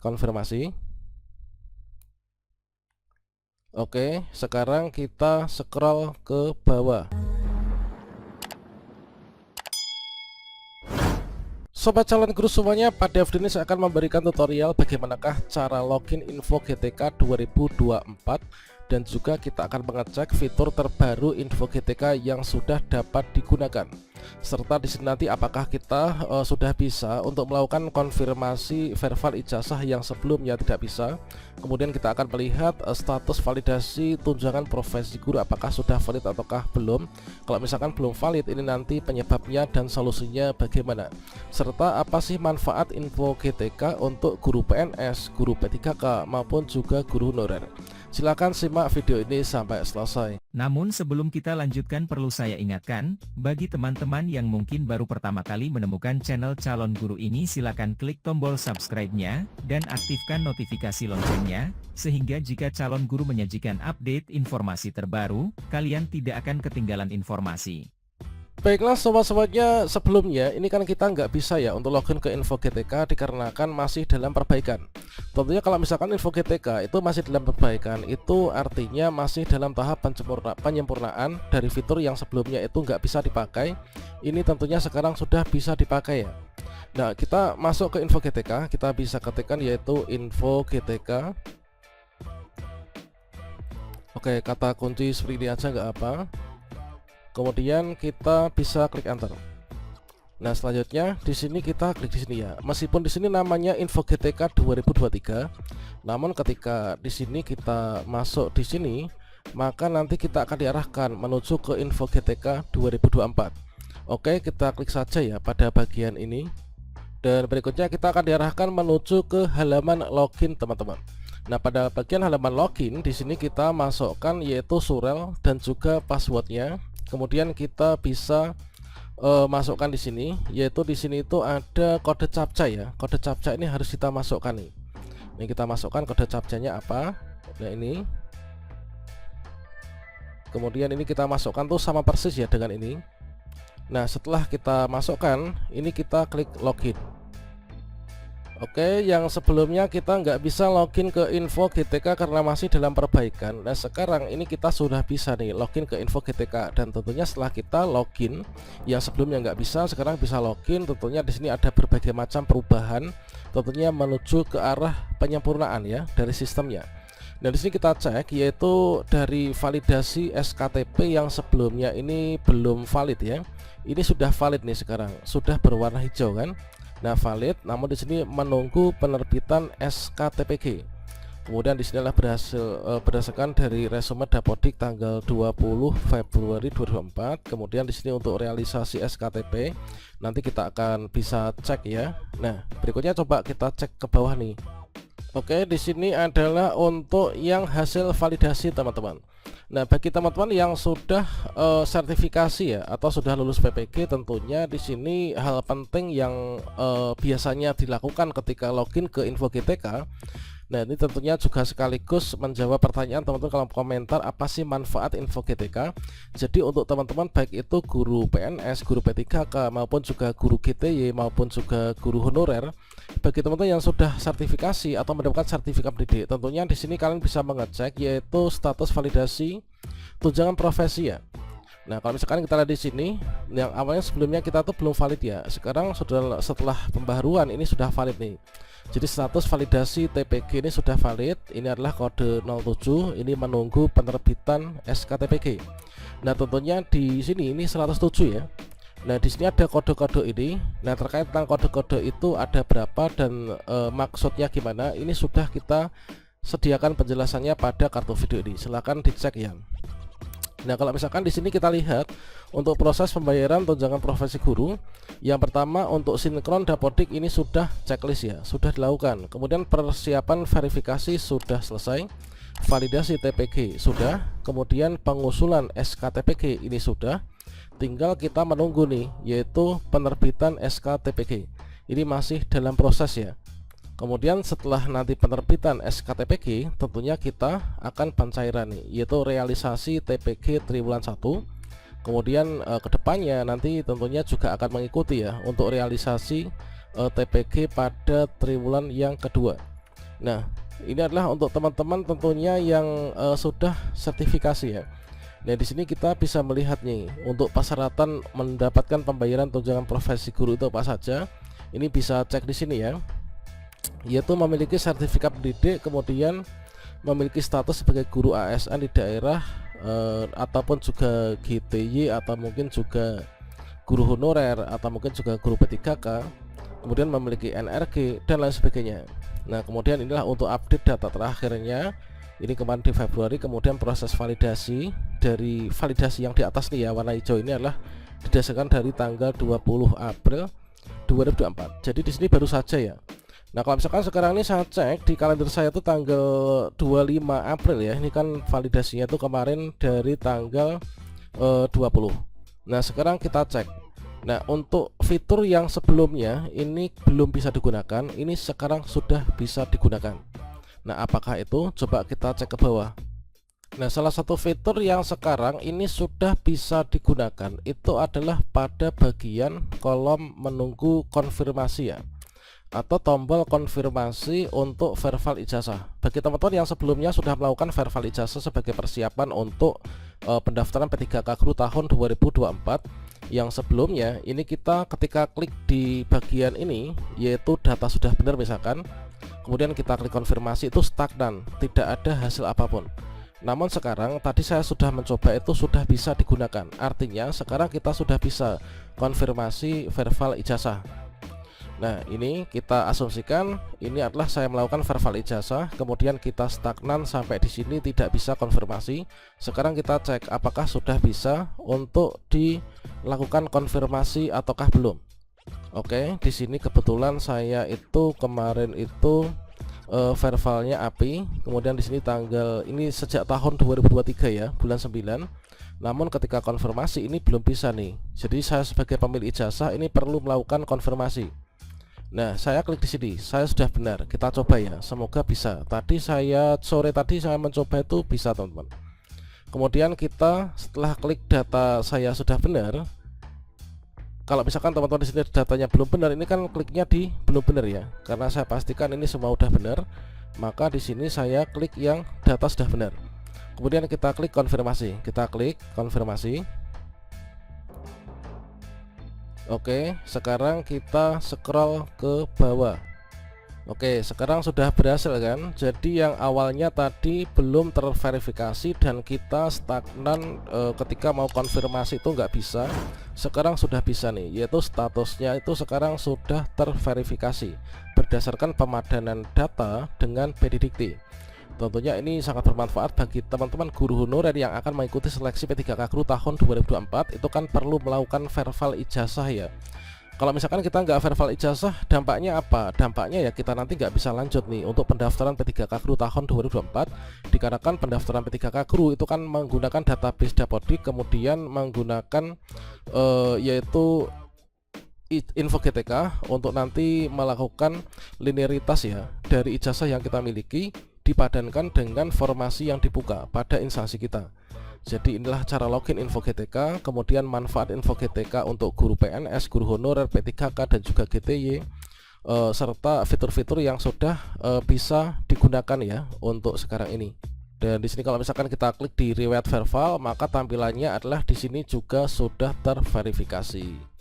konfirmasi. Oke, sekarang kita scroll ke bawah. Sobat calon guru semuanya, pada video ini saya akan memberikan tutorial bagaimanakah cara login info GTK 2024 dan juga kita akan mengecek fitur terbaru info GTK yang sudah dapat digunakan. Serta di sini nanti apakah kita sudah bisa untuk melakukan konfirmasi verbal ijazah yang sebelumnya tidak bisa. Kemudian kita akan melihat status validasi tunjangan profesi guru apakah sudah valid ataukah belum. Kalau misalkan belum valid, ini nanti penyebabnya dan solusinya bagaimana. Serta apa sih manfaat info GTK untuk guru PNS, guru P3K maupun juga guru honorer. Silakan simak video ini sampai selesai. Namun sebelum kita lanjutkan, perlu saya ingatkan, bagi teman-teman yang mungkin baru pertama kali menemukan channel Calon Guru ini, silakan klik tombol subscribe-nya, dan aktifkan notifikasi loncengnya, sehingga jika calon guru menyajikan update informasi terbaru, kalian tidak akan ketinggalan informasi. Baiklah sobat-sobatnya, sebelumnya ini kan kita nggak bisa ya untuk login ke info GTK dikarenakan masih dalam perbaikan. Tentunya kalau misalkan info GTK itu masih dalam perbaikan, itu artinya masih dalam tahap penyempurnaan dari fitur yang sebelumnya itu nggak bisa dipakai. Ini tentunya sekarang sudah bisa dipakai ya. Nah, kita masuk ke info GTK, kita bisa ketikkan yaitu info GTK. Oke, kata kunci seperti ini aja nggak apa. Kemudian kita bisa klik enter. Nah, selanjutnya di sini kita klik di sini ya. Meskipun di sini namanya info GTK 2023, namun ketika di sini kita masuk di sini, maka nanti kita akan diarahkan menuju ke info GTK 2024. Oke, kita klik saja ya pada bagian ini. Dan berikutnya kita akan diarahkan menuju ke halaman login, teman-teman. Nah, pada bagian halaman login di sini kita masukkan yaitu surel dan juga passwordnya. Kemudian kita bisa masukkan di sini, yaitu di sini itu ada kode captcha ya. Kode captcha ini harus kita masukkan nih. Ini kita masukkan kode captcha-nya apa? Nah, ini. Kemudian ini kita masukkan tuh sama persis ya dengan ini. Nah, setelah kita masukkan, ini kita klik login. Oke, yang sebelumnya kita nggak bisa login ke info GTK karena masih dalam perbaikan. Nah, sekarang ini kita sudah bisa nih login ke info GTK, dan tentunya setelah kita login, yang sebelumnya nggak bisa sekarang bisa login. Tentunya di sini ada berbagai macam perubahan, tentunya menuju ke arah penyempurnaan ya dari sistemnya. Nah, di sini kita cek yaitu dari validasi SKTP yang sebelumnya ini belum valid ya. Ini sudah valid nih sekarang, sudah berwarna hijau kan. Nah, valid, namun di sini menunggu penerbitan SKTPG. Kemudian di sini adalah berdasarkan dari resume Dapodik tanggal 20 Februari 2024. Kemudian di sini untuk realisasi SKTP nanti kita akan bisa cek ya. Nah, berikutnya coba kita cek ke bawah nih. Oke, di sini adalah untuk yang hasil validasi, teman-teman. Nah, bagi teman-teman yang sudah sertifikasi ya atau sudah lulus PPG, tentunya di sini hal penting yang biasanya dilakukan ketika login ke info GTK. Nah, ini tentunya juga sekaligus menjawab pertanyaan teman-teman kolom komentar, apa sih manfaat info GTK. Jadi untuk teman-teman baik itu guru PNS, guru P3K maupun juga guru GTY maupun juga guru honorer, bagi teman-teman yang sudah sertifikasi atau mendapatkan sertifikat pendidik, tentunya di sini kalian bisa mengecek yaitu status validasi tunjangan profesi ya. Nah, kalau misalkan kita lihat di sini, yang awalnya sebelumnya kita tuh belum valid ya. Sekarang sudah, setelah pembaharuan ini sudah valid nih. Jadi status validasi TPG ini sudah valid. Ini adalah kode 07. Ini menunggu penerbitan SKTPG. Nah, tentunya di sini ini 107 ya. Nah, di sini ada kode-kode ini. Nah, terkait tentang kode-kode itu ada berapa dan maksudnya gimana, ini sudah kita sediakan penjelasannya pada kartu video ini. Silahkan dicek ya. Nah, kalau misalkan di sini kita lihat untuk proses pembayaran tunjangan profesi guru, yang pertama untuk sinkron Dapodik ini sudah checklist ya, sudah dilakukan. Kemudian persiapan verifikasi sudah selesai, validasi TPG sudah, kemudian pengusulan SKTPG ini sudah. Tinggal kita menunggu nih, yaitu penerbitan SKTPG. Ini masih dalam proses ya. Kemudian setelah nanti penerbitan SKTPG, tentunya kita akan pencairan nih, yaitu realisasi TPG triwulan 1. Kemudian kedepannya nanti tentunya juga akan mengikuti ya untuk realisasi TPG pada triwulan yang kedua. Nah, ini adalah untuk teman-teman tentunya yang sudah sertifikasi ya. Nah, di sini kita bisa melihat nih untuk persyaratan mendapatkan pembayaran tunjangan profesi guru itu apa saja. Ini bisa cek di sini ya. Yaitu memiliki sertifikat pendidik, kemudian memiliki status sebagai guru ASN di daerah ataupun juga GTY atau mungkin juga guru honorer atau mungkin juga guru P3K, kemudian memiliki NRG dan lain sebagainya. Nah, kemudian inilah untuk update data terakhirnya. Ini kemarin di Februari, kemudian proses validasi dari validasi yang di atas nih ya, warna hijau ini adalah didasarkan dari tanggal 20 April 2024. Jadi di sini baru saja ya. Nah, kalau misalkan sekarang ini saya cek di kalender saya itu tanggal 25 April ya. Ini kan validasinya itu kemarin dari tanggal 20. Nah, sekarang kita cek. Nah, untuk fitur yang sebelumnya ini belum bisa digunakan, ini sekarang sudah bisa digunakan. Nah, apakah itu? Coba kita cek ke bawah. Nah, salah satu fitur yang sekarang ini sudah bisa digunakan itu adalah pada bagian kolom menunggu konfirmasi ya, atau tombol konfirmasi untuk verbal ijazah. Bagi teman-teman yang sebelumnya sudah melakukan verbal ijazah sebagai persiapan untuk pendaftaran P3K Guru tahun 2024, yang sebelumnya ini kita ketika klik di bagian ini yaitu data sudah benar misalkan, kemudian kita klik konfirmasi, itu stagnan, tidak ada hasil apapun. Namun sekarang tadi saya sudah mencoba, itu sudah bisa digunakan. Artinya sekarang kita sudah bisa konfirmasi verbal ijazah. Nah, ini kita asumsikan ini adalah saya melakukan verbal ijazah, kemudian kita stagnan sampai di sini tidak bisa konfirmasi. Sekarang kita cek apakah sudah bisa untuk dilakukan konfirmasi ataukah belum. Oke, di sini kebetulan saya itu kemarin itu verbalnya API, kemudian di sini tanggal ini sejak tahun 2023 ya, bulan 9. Namun ketika konfirmasi ini belum bisa nih. Jadi saya sebagai pemilik ijazah ini perlu melakukan konfirmasi. Nah, saya klik di sini, saya sudah benar. Kita coba ya, semoga bisa. Tadi sore tadi saya mencoba itu bisa, teman-teman. Kemudian kita setelah klik data saya sudah benar. Kalau misalkan teman-teman di sini datanya belum benar, ini kan kliknya di belum benar ya. Karena saya pastikan ini semua udah benar, maka di sini saya klik yang data sudah benar. Kemudian kita klik konfirmasi. Kita klik konfirmasi. Oke, sekarang kita scroll ke bawah. Oke, sekarang sudah berhasil kan. Jadi yang awalnya tadi belum terverifikasi dan kita stagnan ketika mau konfirmasi itu nggak bisa, sekarang sudah bisa nih, yaitu statusnya itu sekarang sudah terverifikasi berdasarkan pemadanan data dengan PDDikti. Tentunya ini sangat bermanfaat bagi teman-teman guru honorer yang akan mengikuti seleksi P3K Guru tahun 2024. Itu kan perlu melakukan verbal ijazah ya. Kalau misalkan kita nggak verbal ijazah, dampaknya apa? Dampaknya ya kita nanti nggak bisa lanjut nih untuk pendaftaran P3K Guru tahun 2024. Dikarenakan pendaftaran P3K Guru itu kan menggunakan database Dapodik, kemudian menggunakan yaitu info GTK untuk nanti melakukan linearitas ya dari ijazah yang kita miliki dipadankan dengan formasi yang dibuka pada instansi kita. Jadi inilah cara login info GTK, kemudian manfaat info GTK untuk guru PNS, guru honorer, P3K dan juga GTY, serta fitur-fitur yang sudah bisa digunakan ya untuk sekarang ini. Dan di sini kalau misalkan kita klik di riwayat verbal, maka tampilannya adalah di sini juga sudah terverifikasi.